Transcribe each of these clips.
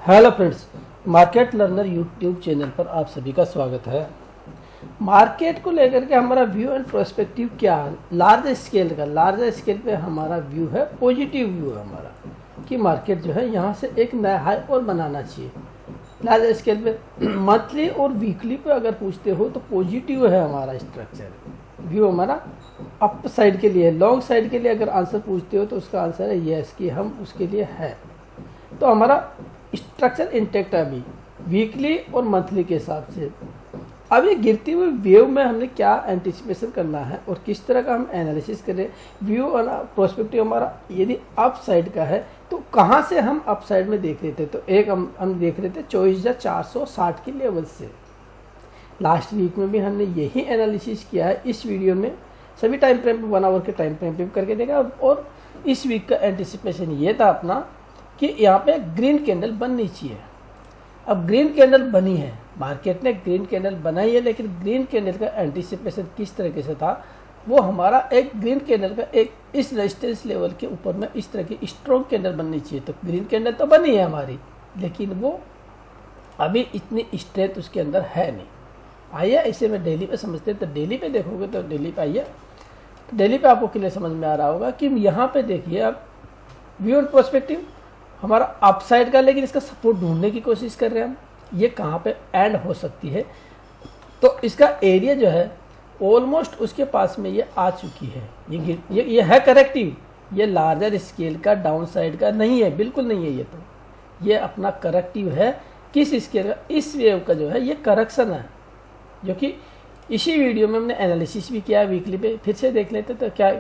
Hello friends, market learner YouTube channel पर आप सभी का स्वागत है। मार्केट को लेकर के हमारा व्यू एंड प्रोस्पेक्टिव क्या है। लार्ज स्केल पे हमारा व्यू है, पॉजिटिव व्यू है हमारा कि मार्केट जो है यहाँ से एक नया हाई और बनाना चाहिए। लार्ज स्केल पे मंथली और वीकली पे अगर पूछते हो तो पॉजिटिव है हमारा स्ट्रक्चर व्यू, हमारा अप साइड के लिए। लॉन्ग साइड के लिए अगर आंसर पूछते हो तो उसका आंसर है यस कि हम उसके लिए है। तो हमारा स्ट्रक्चर इंटेक्ट है अभी वीकली और मंथली के हिसाब से। अब ये गिरती हुई वेव में हमने क्या एंटिसिपेशन करना है और किस तरह का हम एनालिसिस करें। व्यू और प्रोस्पेक्टिव हमारा यदि अप साइड का है तो कहाँ से हम अप साइड में देख रहे थे, तो एक हम देख रहे थे 24,460 के लेवल से। लास्ट वीक में भी हमने यही एनालिसिस किया है। इस वीडियो में सभी टाइम फ्रेम पे 1 आवर के टाइम फ्रेम पे करके देखा और इस वीक का एंटिसिपेशन ये था अपना कि यहाँ पे ग्रीन कैंडल बननी चाहिए। अब ग्रीन कैंडल बनी है, मार्केट ने ग्रीन कैंडल बनाई है, लेकिन ग्रीन कैंडल का एंटिसिपेशन किस तरीके से था, वो हमारा एक ग्रीन कैंडल का एक इस रेजिस्टेंस लेवल के ऊपर में इस तरह की स्ट्रॉन्ग कैंडल बननी चाहिए। तो ग्रीन कैंडल तो बनी है हमारी, लेकिन वो अभी इतनी स्ट्रेंथ उसके अंदर है नहीं। आइए इसे मैं डेली पे समझते हैं। तो डेली पे देखोगे तो डेली पे आइए, डेली पे आपको क्लियर समझ में आ रहा होगा कि यहाँ पे देखिए आप व्यू एंड पर्सपेक्टिव हमारा अपसाइड का, लेकिन इसका सपोर्ट ढूंढने की कोशिश कर रहे हैं हम। ये कहाँ पे एंड हो सकती है, तो इसका एरिया जो है ऑलमोस्ट उसके पास में ये आ चुकी है। ये है करेक्टिव, ये लार्जर स्केल का डाउन साइड का नहीं है, बिल्कुल नहीं है। ये अपना करेक्टिव है। किस स्केल का? इस वेव का जो है ये करेक्शन है, जो कि इसी वीडियो में हमने एनालिसिस भी किया है वीकली पे। फिर से देख लेते तो क्या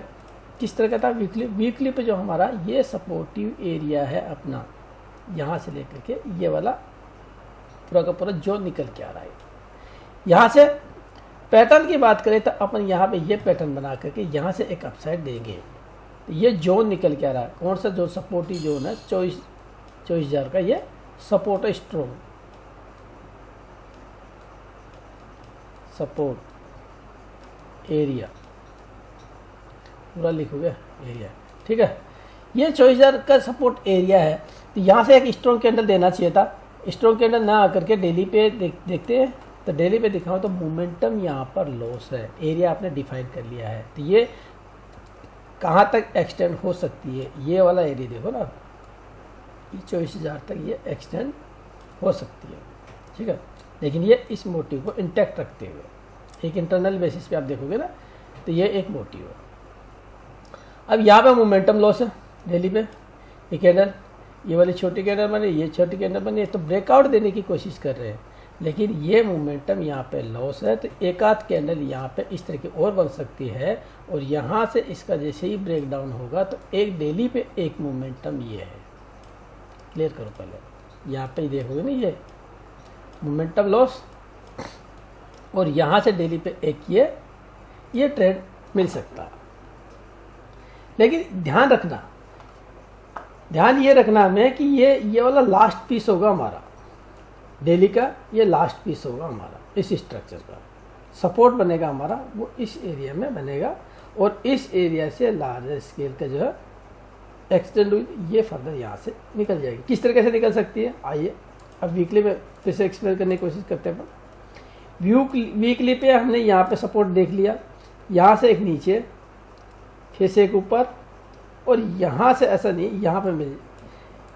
किस तरह का था वीकली पे जो हमारा ये सपोर्टिव एरिया है अपना, यहाँ से लेकर के ये वाला पूरा का पूरा जो निकल के आ रहा है। यहाँ से पैटर्न की बात करें तो अपन यहाँ पे ये पैटर्न बना करके यहाँ से एक अपसाइड देंगे। तो ये जोन निकल के आ रहा है, कौन सा जो सपोर्टिव जोन है 24,000 का, ये सपोर्ट है, स्ट्रॉन्ग सपोर्ट एरिया पूरा लिखोगे एरिया, ठीक है। ये 24,000 का सपोर्ट एरिया है। तो यहाँ से एक स्ट्रॉन्ग कैंडल देना चाहिए था। स्ट्रॉन्ग कैंडल ना आकर के डेली पे देखते हैं। तो डेली पे दिखाऊँ तो मोमेंटम यहाँ पर लॉस है, एरिया आपने डिफाइन कर लिया है। तो ये कहाँ तक एक्सटेंड हो सकती है, ये वाला एरिया देखो ना, ये 24,000 तक ये एक्सटेंड हो सकती है, ठीक है। लेकिन ये इस मोटिव को इंटैक्ट रखते हुए एक इंटरनल बेसिस पे आप देखोगे ना, तो ये एक मोटिव है। अब यहाँ पे मोमेंटम लॉस है डेली पे। ये कैंडल, ये वाली छोटी कैंडल बनी, ये छोटी कैंडल बनी, तो ब्रेकआउट देने की कोशिश कर रहे हैं, लेकिन ये मोमेंटम यहाँ पे लॉस है। तो एक आध कैंडल यहाँ पे इस तरह की और बन सकती है, और यहाँ से इसका जैसे ही ब्रेक डाउन होगा तो एक डेली पे एक मोमेंटम ये है। क्लियर करो पहले, यहाँ पे देखोगे ना ये मोमेंटम लॉस, और यहाँ से डेली पे एक ये ट्रेंड मिल सकता है। लेकिन ध्यान ये रखना हमें कि ये वाला लास्ट पीस होगा हमारा डेली का, ये लास्ट पीस होगा हमारा इस स्ट्रक्चर का। सपोर्ट बनेगा हमारा वो इस एरिया में बनेगा, और इस एरिया से लार्जर स्केल का जो है एक्सटेंड हुई, ये फर्दर यहाँ से निकल जाएगी। किस तरीके से निकल सकती है, आइए अब वीकली में फिर से एक्सप्लेन करने की कोशिश करते हैं। वीकली पे हमने यहाँ पे सपोर्ट देख लिया, यहाँ से एक नीचे, फिर से एक ऊपर, और यहाँ से ऐसा नहीं, यहाँ पे मिल,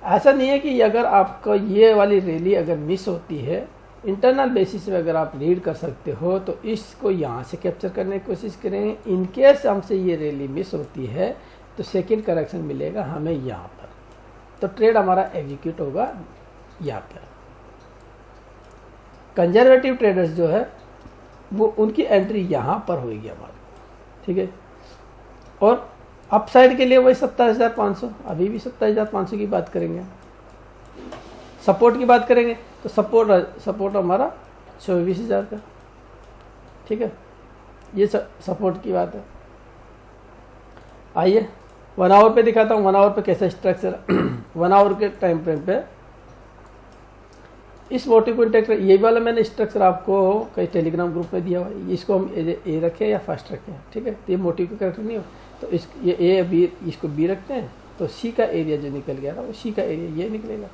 ऐसा नहीं है कि अगर आपको ये वाली रैली अगर मिस होती है इंटरनल बेसिस में, अगर आप रीड कर सकते हो तो इसको यहाँ से कैप्चर करने की कोशिश करें। इनकेस हमसे ये रैली मिस होती है तो सेकंड करेक्शन मिलेगा हमें यहाँ पर, तो ट्रेड हमारा एग्जीक्यूट होगा यहाँ पर। कंजर्वेटिव ट्रेडर्स जो है वो उनकी एंट्री यहाँ पर होगी हमारी, ठीक है। और अपसाइड के लिए वही 27,500, अभी भी 27,500 की बात करेंगे। सपोर्ट की बात करेंगे तो सपोर्ट हमारा 24,000 का, ठीक है। ये सपोर्ट की बात है। आइए 1 आवर पे दिखाता हूँ 1 आवर पे कैसा स्ट्रक्चर 1 आवर के टाइम फ्रेम पे इस मोटिव को इंटेक्ट। ये वाला मैंने स्ट्रक्चर आपको कई टेलीग्राम ग्रुप में दिया हुआ है, इसको हम ए रखें या फर्स्ट रखें, ठीक है। तो ये मोटिव का करेक्टर नहीं हो, तो ये ए बी, इसको बी रखते हैं, तो सी का एरिया जो निकल गया था वो सी का एरिया ये निकलेगा।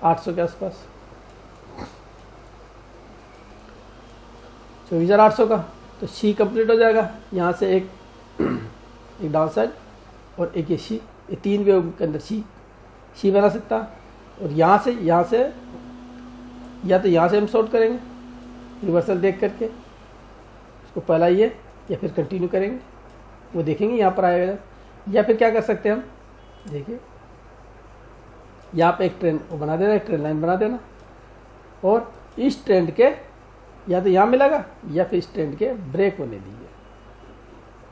800 के आसपास, 24,800 का, तो सी कंप्लीट हो जाएगा। यहाँ से एक डाउन साइड और एक ये सी, ये 3 वेव के अंदर सी बना सकता। और यहाँ से या तो यहाँ से हम शॉर्ट करेंगे रिवर्सल देख करके, इसको पहला ये, या फिर कंटिन्यू करेंगे, वो देखेंगे यहाँ पर आएगा। या फिर क्या कर सकते हैं हम, देखिए यहाँ पे एक ट्रेंड वो बना देना, एक ट्रेंड लाइन बना देना, और इस ट्रेंड के या तो यहाँ मिलेगा या फिर इस ट्रेंड के ब्रेक होने दीजिए,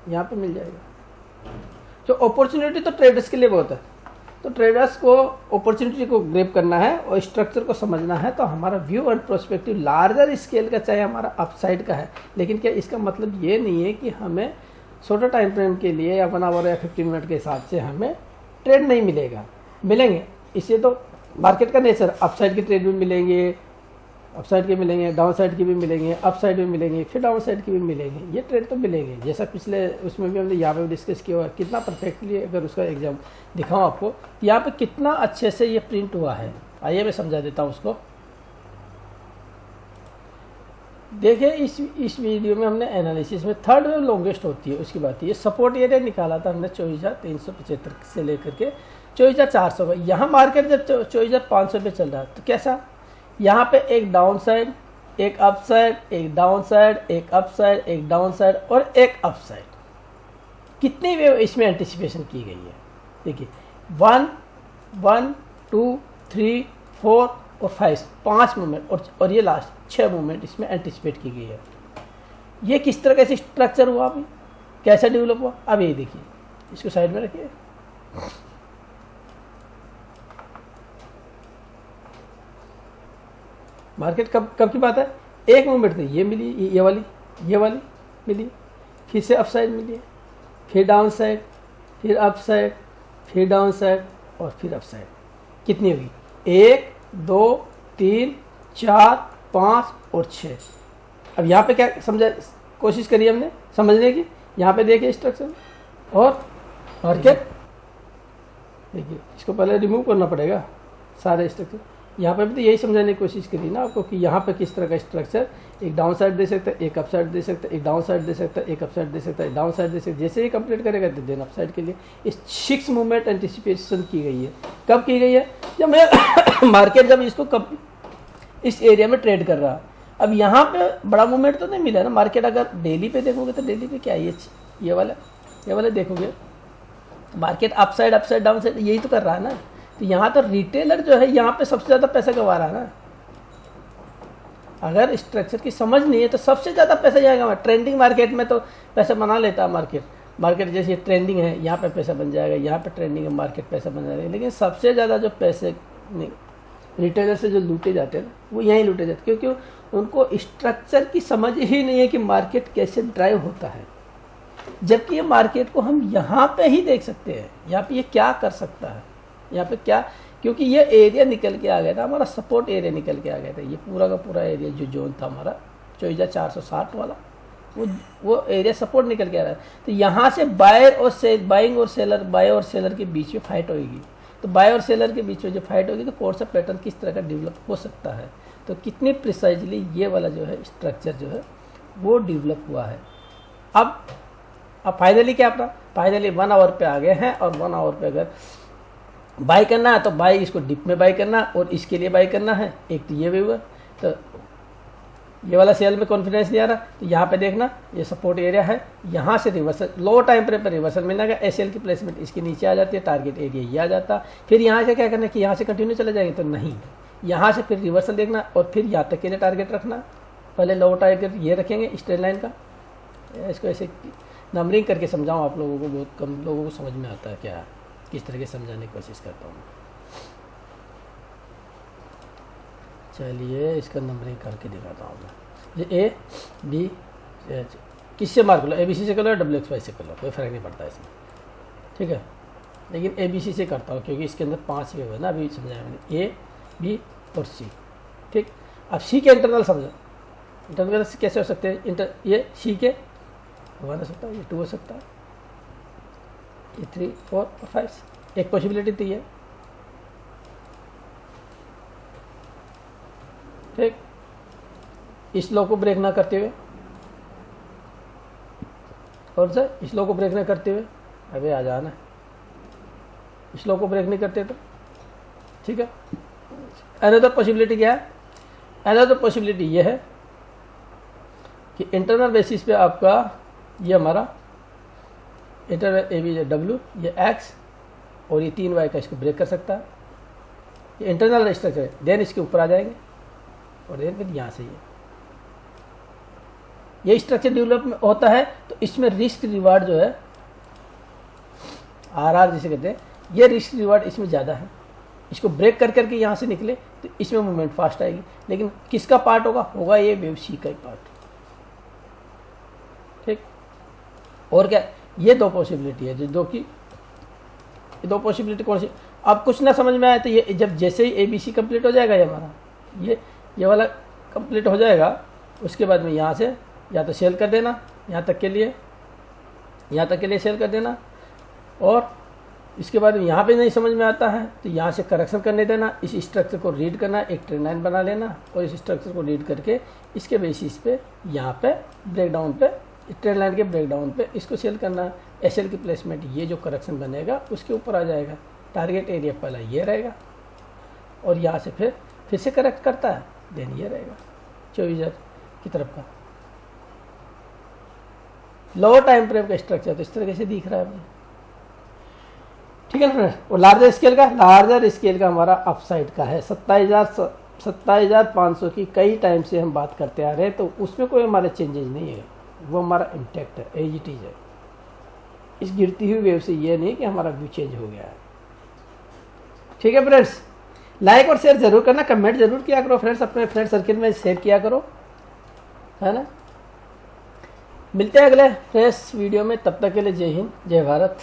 यहाँ पे मिल जाएगा। तो अपॉर्चुनिटी तो ट्रेडर्स के लिए बहुत है, तो ट्रेडर्स को अपॉर्चुनिटी को ग्रैब करना है और स्ट्रक्चर को समझना है। तो हमारा view and prospective larger scale का चाहे हमारा अपसाइड का है, लेकिन क्या इसका मतलब ये नहीं है कि हमें छोटा टाइम फ्रेम के लिए या 1 आवर या 15 मिनट के हिसाब से हमें ट्रेड नहीं मिलेगा, मिलेंगे। इससे तो मार्केट का नेचर, अपसाइड के ट्रेड भी मिलेंगे, अपसाइड के मिलेंगे, डाउन साइड की भी मिलेंगे, अपसाइड भी मिलेंगे, फिर डाउन साइड की भी मिलेंगे, ये ट्रेड तो मिलेंगे। जैसा पिछले उसमें भी हमने यहाँ पे डिस्कस किया हुआ है, कितना परफेक्टली अगर उसका एग्जाम दिखाऊँ आपको, यहाँ पे कितना अच्छे से ये प्रिंट हुआ है। आइए मैं समझा देता हूँ उसको। देखिए इस वीडियो में हमने एनालिसिस में थर्ड वेव लॉन्गेस्ट होती है, उसकी बात ये सपोर्ट एरिया निकाला था हमने 24,375 से लेकर के 24,400 का। यहाँ मार्केट जब 24,500 पे चल रहा है तो कैसा, यहाँ पे एक डाउन साइड, एक अप साइड, एक डाउन साइड, एक अप साइड, एक डाउन साइड और एक अप साइड। कितनी वेव इसमें एंटिसिपेशन की गई है, देखिए 1, 1, 2, 3, 4 और 5, 5 मूवमेंट और ये लास्ट 6 मूवमेंट इसमें एंटिसिपेट की गई है। ये किस तरह का स्ट्रक्चर हुआ, अभी कैसा डेवलप हुआ, अब ये देखिए, इसको साइड में रखिए। मार्केट कब की बात है, एक मूवमेंट थी, ये मिली, ये वाली मिली, फिर से अप साइड मिली, फिर डाउन साइड, फिर अप साइड, फिर डाउन साइड और फिर अप साइड। कितनी हुई, 1, 2, 3, 4, 5 और 6। अब यहाँ पे क्या समझा, कोशिश करी हमने समझने की। यहाँ पे देखिए स्ट्रक्चर और मार्केट, देखिए इसको पहले रिमूव करना पड़ेगा सारे स्ट्रक्चर। यहाँ पे भी तो यही समझाने की कोशिश करी ना आपको कि यहाँ पे किस तरह का स्ट्रक्चर, एक डाउन साइड दे सकता है, एक अप साइड दे सकता है, एक डाउन साइड दे सकता है, एक अप साइड दे सकता है, डाउन साइड दे सकता है। जैसे ही कंप्लीट करेगा तो देन अप साइड के लिए इस 6 मूवमेंट एंटिसिपेशन की गई है। कब की गई है, जब मैं मार्केट जब इसको कब इस एरिया में ट्रेड कर रहा। अब यहाँ पे बड़ा मूवमेंट तो नहीं मिला ना। मार्केट अगर डेली पे देखोगे तो डेली पे क्या है, ये वाला देखोगे, market up side down side यही तो कर रहा है ना। तो यहाँ तो रिटेलर जो है यहाँ पे सबसे ज़्यादा पैसा गंवा रहा है ना। अगर स्ट्रक्चर की समझ नहीं है तो सबसे ज़्यादा पैसा जाएगा। ट्रेंडिंग मार्केट में तो पैसा बना लेता है मार्केट जैसे ट्रेंडिंग है यहाँ पे पैसा बन जाएगा, यहाँ पे ट्रेंडिंग है मार्केट पैसा बन जाएगा। लेकिन सबसे ज़्यादा जो पैसे रिटेलर से जो लूटे जाते हैं वो यहीं लूटे जाते हैं, क्योंकि उनको स्ट्रक्चर की समझ ही नहीं है कि मार्केट कैसे ड्राइव होता है। जबकि ये मार्केट को हम यहाँ पे ही देख सकते हैं, यहाँ पे ये क्या कर सकता है, यहाँ पे क्या, क्योंकि ये एरिया निकल के आ गया था, हमारा सपोर्ट एरिया निकल के आ गया था। ये पूरा का पूरा एरिया जो जोन था हमारा 24,460 वाला, वो एरिया सपोर्ट निकल के आ रहा है। तो यहाँ से बाइंग और सेलर के बीच में फाइट होगी। तो बाय और सेलर के बीच में जो फाइट होगी तो कौन सा पैटर्न किस तरह का डेवलप हो सकता है। तो कितनी प्रिसाइजली ये वाला जो है स्ट्रक्चर जो है वो डेवलप हुआ है। अब फाइनली क्या अपना फाइनली 1 आवर पे आ गए हैं, और 1 आवर पे अगर बाई करना है तो बाई इसको डिप में बाई करना और इसके लिए बाई करना है। एक तो ये वेव है, तो ये वाला सेल में कॉन्फिडेंस नहीं आ रहा, तो यहाँ पे देखना ये सपोर्ट एरिया है, यहाँ से रिवर्सल लो टाइम फ्रेम पर रिवर्सल मिलना है। एसएल की प्लेसमेंट इसके नीचे आ जाती है, टारगेट एरिया ये आ जाता। फिर यहाँ से क्या करना है कि यहाँ से कंटिन्यू चले जाएंगे, तो नहीं, यहाँ से फिर रिवर्सल देखना और फिर यहाँ तक के लिए टारगेट रखना। पहले लो टारगेट ये रखेंगे स्ट्रेट लाइन का। इसको ऐसे नंबरिंग करके समझाऊँ आप लोगों को, बहुत कम लोगों को समझ में आता है क्या, किस तरह के समझाने की कोशिश करता हूँ। चलिए इसका नंबरिंग करके दिखाता हूँ मैं। ये ए बी किससे मार्क लो, ABC से कर लो या WXY से कर लो, कोई फ़र्क नहीं पड़ता इसमें, ठीक है। लेकिन ABC से करता हूँ क्योंकि इसके अंदर 5 वेव है ना, अभी समझाया मैंने, A B और C, ठीक। अब C के इंटरनल समझो, इंटरनल कैसे हो सकते हैं, ये C के 1 हो सकता है, ये 2 हो सकता है, ये 3 4 और 5, एक पॉसिबिलिटी थी है। ठीक, इस लो को ब्रेक ना करते हुए, और सर इस लो को ब्रेक ना करते हुए, अबे आ जाना, इस लो को ब्रेक नहीं करते तो ठीक है। अनदर पॉसिबिलिटी क्या है? अनदर पॉसिबिलिटी ये है कि इंटरनल बेसिस पे आपका ये हमारा इंटरनल ए बी डब्ल्यू, ये एक्स और ये 3y का इसको ब्रेक कर सकता है, ये इंटरनल स्ट्रक्चर है। देन इसके ऊपर आ जाएंगे और देन फिर यहाँ से ये स्ट्रक्चर डेवलप होता है। तो इसमें रिस्क रिवार्ड जो है आरआर जिसे कहते हैं, ये रिस्क रिवार्ड इसमें ज़्यादा है। इसको ब्रेक कर करके यहाँ से निकले तो इसमें मूवमेंट फास्ट आएगी, लेकिन किसका पार्ट होगा ये वेव सी का ही पार्ट। ठीक, और क्या, ये दो पॉसिबिलिटी है जो कि ये दो पॉसिबिलिटी कौन सी? अब कुछ ना समझ में आए तो ये जब जैसे ही ABC कंप्लीट हो जाएगा, ये हमारा ये वाला कंप्लीट हो जाएगा, उसके बाद में यहाँ से या तो सेल कर देना, यहाँ तक के लिए सेल कर देना, और इसके बाद यहाँ पे नहीं समझ में आता है तो यहाँ से करेक्शन करने देना, इस स्ट्रक्चर को रीड करना, एक ट्रेन लाइन बना लेना और इस स्ट्रक्चर को रीड करके इसके बेसिस पे यहाँ पे ब्रेकडाउन पे, ट्रेन लाइन के ब्रेकडाउन पे इसको सेल करना। SL की प्लेसमेंट ये जो करेक्शन बनेगा उसके ऊपर आ जाएगा। टारगेट एरिया पहला ये रहेगा और यहाँ से फिर से करेक्ट करता है, देन ये रहेगा 24,000 की तरफ का लोअर टाइम फ्रेम का स्ट्रक्चर। तो इस तरीके से दिख रहा है मुझे, ठीक है ना फ्रेंड्स। और लार्जर स्केल का हमारा अपसाइड का है 27,500 की कई टाइम से हम बात करते आ रहे हैं, तो उसमें कोई हमारे चेंजेस नहीं है, वो हमारा इंटैक्ट है, एज इट इज है। इस गिरती हुई वेव से ये नहीं कि हमारा व्यू चेंज हो गया है। ठीक है फ्रेंड्स, लाइक और शेयर जरूर करना, कमेंट जरूर किया करो फ्रेंड्स, अपने फ्रेंड सर्किल में शेयर किया करो, है ना। मिलते हैं अगले फ्रेश वीडियो में, तब तक के लिए जय हिंद, जय भारत।